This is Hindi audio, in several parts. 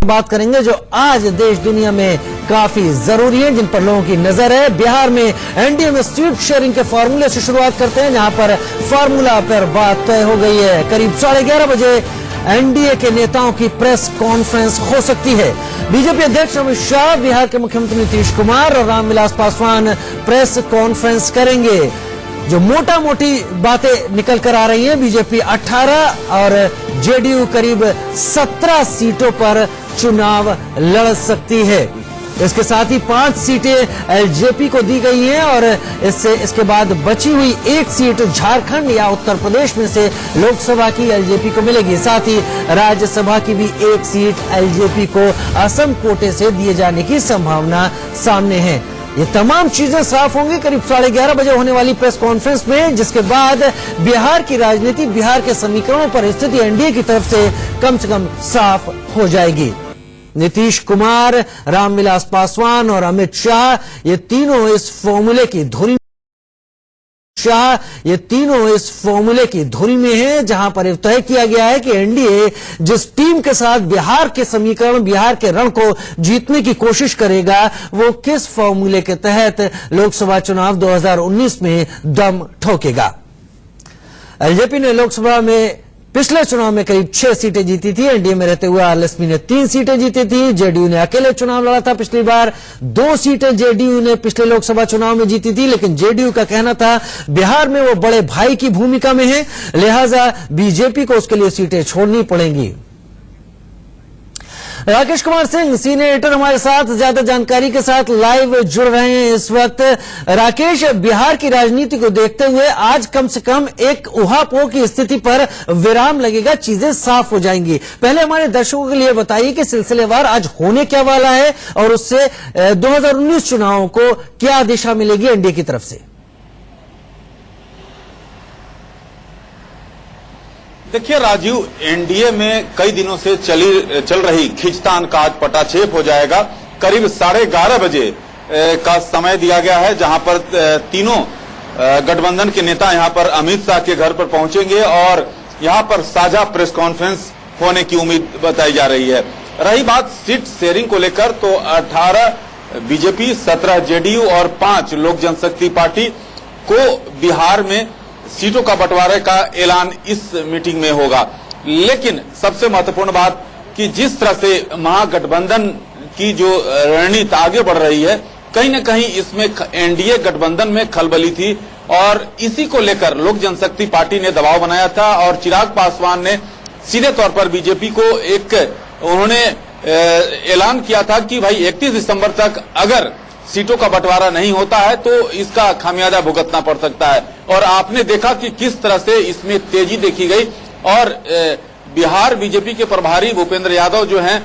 बात करेंगे जो आज देश दुनिया में काफी जरूरी है, जिन पर लोगों की नजर है। बिहार में एनडीए में सीट शेयरिंग के फार्मूले से शुरुआत करते हैं, जहां पर फार्मूला पर बात तय हो गई है। करीब 11:30 बजे एनडीए के नेताओं की प्रेस कॉन्फ्रेंस हो सकती है। बीजेपी अध्यक्ष अमित शाह, बिहार के मुख्यमंत्री नीतीश कुमार और रामविलास पासवान प्रेस कॉन्फ्रेंस करेंगे। जो मोटा मोटी बातें निकल कर आ रही हैं, बीजेपी 18 और जेडीयू करीब 17 सीटों पर चुनाव लड़ सकती है। इसके साथ ही 5 सीटें एलजेपी को दी गई हैं और इसके बाद बची हुई 1 सीट झारखंड या उत्तर प्रदेश में से लोकसभा की एलजेपी को मिलेगी। साथ ही राज्यसभा की भी 1 सीट एलजेपी को असम कोटे से दिए जाने की संभावना सामने है। ये तमाम चीजें साफ होंगी करीब 11:30 बजे होने वाली प्रेस कॉन्फ्रेंस में, जिसके बाद बिहार की राजनीति, बिहार के समीकरणों पर स्थिति एनडीए की तरफ से कम साफ हो जाएगी। नीतीश कुमार, रामविलास पासवान और अमित शाह ये तीनों इस फॉर्मूले की धुरी में है, जहां पर तय किया गया है कि एनडीए जिस टीम के साथ बिहार के समीकरण, बिहार के रण को जीतने की कोशिश करेगा, वो किस फॉर्मूले के तहत लोकसभा चुनाव 2019 में दम ठोकेगा। एलजेपी ने लोकसभा में पिछले चुनाव में करीब 6 सीटें जीती थी। एनडीए में रहते हुए आरएलएसपी ने 3 सीटें जीती थी। जेडीयू ने अकेले चुनाव लड़ा था पिछली बार। 2 सीटें जेडीयू ने पिछले लोकसभा चुनाव में जीती थी, लेकिन जेडीयू का कहना था बिहार में वो बड़े भाई की भूमिका में है, लिहाजा बीजेपी को उसके लिए सीटें छोड़नी पड़ेंगी। राकेश कुमार सिंह, सीनियर एडिटर, हमारे साथ ज्यादा जानकारी के साथ लाइव जुड़ रहे हैं इस वक्त। राकेश, बिहार की राजनीति को देखते हुए आज कम से कम एक उहापोह की स्थिति पर विराम लगेगा, चीजें साफ हो जाएंगी। पहले हमारे दर्शकों के लिए बताइए कि सिलसिलेवार आज होने क्या वाला है और उससे 2019 चुनावों को क्या दिशा मिलेगी एनडीए की तरफ से। देखिए राजीव, एनडीए में कई दिनों से चल रही खींचतान का आज पटाक्षेप हो जाएगा। करीब 11:30 बजे का समय दिया गया है, जहां पर तीनों गठबंधन के नेता यहां पर अमित शाह के घर पर पहुंचेंगे और यहां पर साझा प्रेस कॉन्फ्रेंस होने की उम्मीद बताई जा रही है। रही बात सीट शेयरिंग को लेकर, तो 18 बीजेपी, 17 जेडीयू और 5 लोक जनशक्ति पार्टी को बिहार में सीटों का बंटवारे का ऐलान इस मीटिंग में होगा। लेकिन सबसे महत्वपूर्ण बात कि जिस तरह से महागठबंधन की जो रणनीति आगे बढ़ रही है, कहीं न कहीं इसमें एनडीए गठबंधन में खलबली थी और इसी को लेकर लोक जनशक्ति पार्टी ने दबाव बनाया था और चिराग पासवान ने सीधे तौर पर बीजेपी को उन्होंने ऐलान किया था कि भाई 31 दिसंबर तक अगर सीटों का बंटवारा नहीं होता है तो इसका खामियाजा भुगतना पड़ सकता है। और आपने देखा कि किस तरह से इसमें तेजी देखी गई और बिहार बीजेपी के प्रभारी भूपेंद्र यादव जो हैं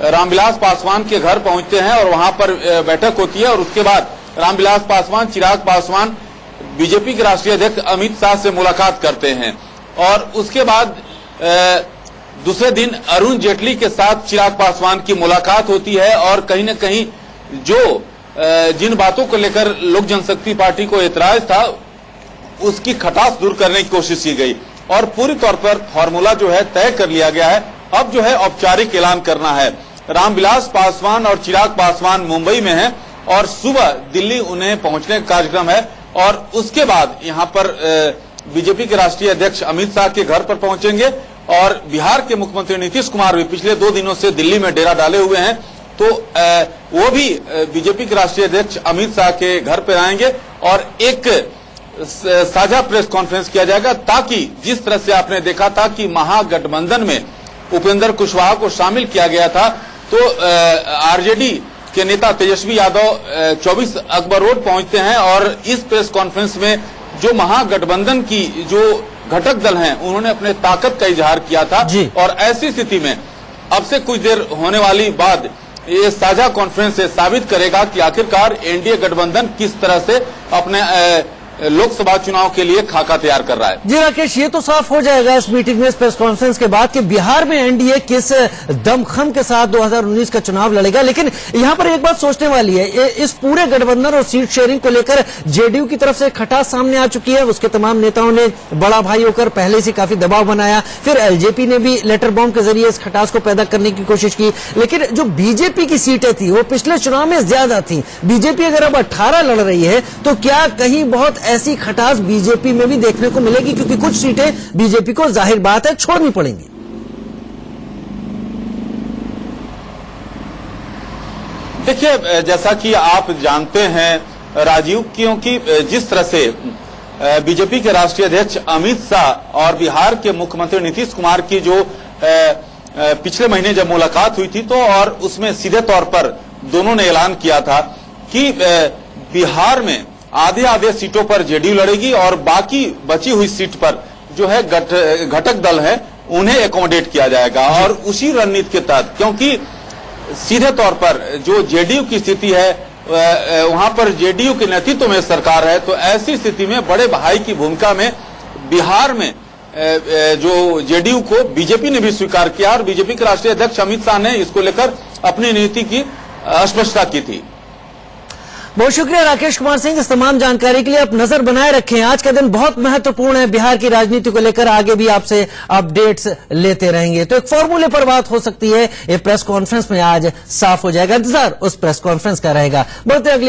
रामविलास पासवान के घर पहुंचते हैं और वहां पर बैठक होती है और उसके बाद रामविलास पासवान, चिराग पासवान बीजेपी के राष्ट्रीय अध्यक्ष अमित शाह से मुलाकात करते हैं और उसके बाद दूसरे दिन अरुण जेटली के साथ चिराग पासवान की मुलाकात होती है और कहीं न कहीं जो जिन बातों को लेकर लोक जनशक्ति पार्टी को एतराज था उसकी खटास दूर करने की कोशिश की गई और पूरी तौर पर फॉर्मूला जो है तय कर लिया गया है। अब जो है औपचारिक ऐलान करना है। रामविलास पासवान और चिराग पासवान मुंबई में हैं और सुबह दिल्ली उन्हें पहुंचने का कार्यक्रम है और उसके बाद यहां पर बीजेपी के राष्ट्रीय अध्यक्ष अमित शाह के घर पर पहुंचेंगे और बिहार के मुख्यमंत्री नीतीश कुमार भी पिछले 2 दिनों से दिल्ली में डेरा डाले हुए हैं, तो वो भी बीजेपी के राष्ट्रीय अध्यक्ष अमित शाह के घर पर आएंगे और एक साझा प्रेस कॉन्फ्रेंस किया जाएगा, ताकि जिस तरह से आपने देखा था कि महागठबंधन में उपेंद्र कुशवाहा को शामिल किया गया था, तो आरजेडी के नेता तेजस्वी यादव 24 अकबर रोड पहुंचते हैं और इस प्रेस कॉन्फ्रेंस में जो महागठबंधन की जो घटक दल हैं उन्होंने अपने ताकत का इजहार किया था और ऐसी स्थिति में अब से कुछ देर होने वाली बाद ये साझा कॉन्फ्रेंस से साबित करेगा कि आखिरकार एनडीए गठबंधन किस तरह से अपने लोकसभा चुनाव के लिए खाका तैयार कर रहा है। जी राकेश, ये तो साफ हो जाएगा इस मीटिंग में, इस प्रेस कॉन्फ्रेंस के बाद कि बिहार में एनडीए किस दमखम के साथ 2019 का चुनाव लड़ेगा। लेकिन यहां पर एक बात सोचने वाली है, इस पूरे गठबंधन और सीट शेयरिंग को लेकर जेडीयू की तरफ से खटास सामने आ चुकी है। उसके तमाम नेताओं ने बड़ा भाई होकर पहले से काफी दबाव बनाया, फिर एलजेपी ने भी लेटर बॉम्ब के जरिए इस खटास को पैदा करने की कोशिश की। लेकिन जो बीजेपी की सीटें थी वो पिछले चुनाव में ज्यादा थी। बीजेपी अगर अब 18 लड़ रही है तो क्या कहीं बहुत ऐसी खटास बीजेपी में भी देखने को मिलेगी, क्योंकि कुछ सीटें बीजेपी को जाहिर बात है छोड़नी पड़ेंगी। देखिए, जैसा कि आप जानते हैं राजीव, क्योंकि जिस तरह से बीजेपी के राष्ट्रीय अध्यक्ष अमित शाह और बिहार के मुख्यमंत्री नीतीश कुमार की जो पिछले महीने जब मुलाकात हुई थी, तो और उसमें सीधे तौर पर दोनों ने ऐलान किया था कि बिहार में आधे सीटों पर जेडीयू लड़ेगी और बाकी बची हुई सीट पर जो है घटक दल है उन्हें एकोमोडेट किया जाएगा। और उसी रणनीति के तहत, क्योंकि सीधे तौर पर जो जेडीयू की स्थिति है वहां पर जेडीयू के नेतृत्व में सरकार है, तो ऐसी स्थिति में बड़े भाई की भूमिका में बिहार में जो जेडीयू को बीजेपी ने भी स्वीकार किया और बीजेपी के राष्ट्रीय अध्यक्ष अमित शाह ने इसको लेकर अपनी नीति की स्पष्टता की थी। बहुत शुक्रिया राकेश कुमार सिंह, इस तमाम जानकारी के लिए आप नजर बनाए रखें। आज का दिन बहुत महत्वपूर्ण है बिहार की राजनीति को लेकर, आगे भी आपसे अपडेट्स लेते रहेंगे। तो एक फॉर्मूले पर बात हो सकती है, ये प्रेस कॉन्फ्रेंस में आज साफ हो जाएगा। इंतजार उस प्रेस कॉन्फ्रेंस का रहेगा। बढ़ते अगली